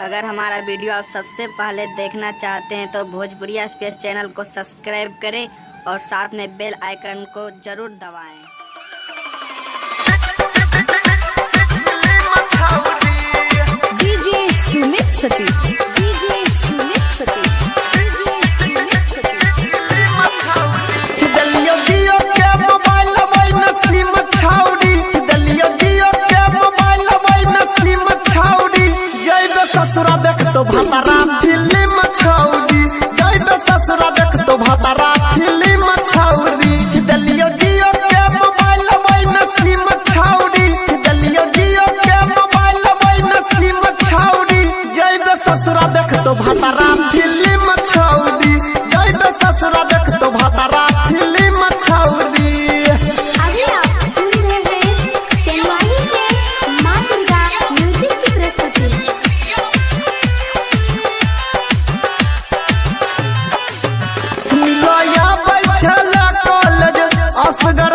अगर हमारा वीडियो आप सबसे पहले देखना चाहते हैं तो भोजपुरिया स्पेस चैनल को सब्सक्राइब करें और साथ में बेल आइकन को जरूर दबाएं। DJ Sumit Satish, DJ Sumit Satish, DJ Sumit Satish. दलियो जियो के मोबाइल में सिम छाउड़ी, दलियो जियो के मोबाइल में सिम छाउड़ी। जइबे ससुरा देख तो भतारा फिल्म छाउड़ी, जइबे ससुरा देख तो भतारा फिल्म छाउड़ी। दलियो जियो के मोबाइल में सिम छाउड़ी, दलियो जियो के मोबाइल में सिम छाउड़ी। जइबे ससुरा देख तो भतारा फिल्म छाउड़ी, जइबे ससुरा देख तो भतारा फिल्म छाउड़ी। अभी आप सुन रहे हैं तेलवाली से मां दुर्गा म्यूजिक की प्रस्तुति। मिलोया बैठला कॉलेज असगर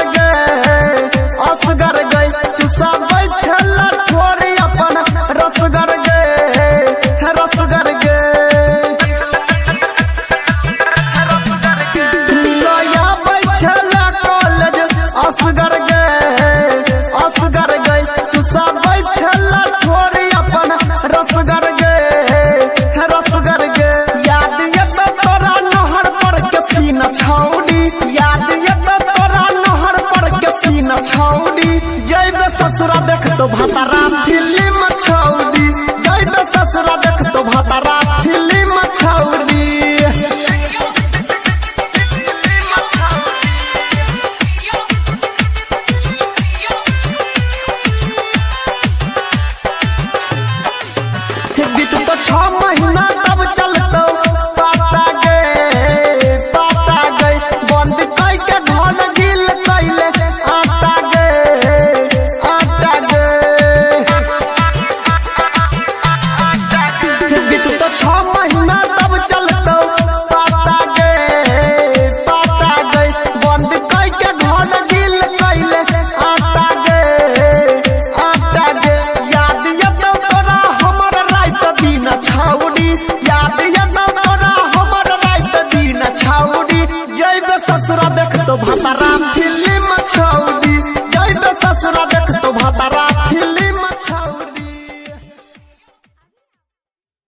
गए चुसा बैठला थोड़ी अपन रसगर गए मिलोया बैठला कॉलेज असगर गए चुसा बैठला थोड़ी अपन रसगर गए। याद ये तो तोरा नहर पर के सीन छौड़ी, याद ये तो तोरा नहर पर के सीन छौड़ी। जइबे ससुरा देख तो भतारा फिल्म छौड़ी, जइबे ससुरा देख तो भतारा फिल्म छौड़ी। बीत तो 6 महीना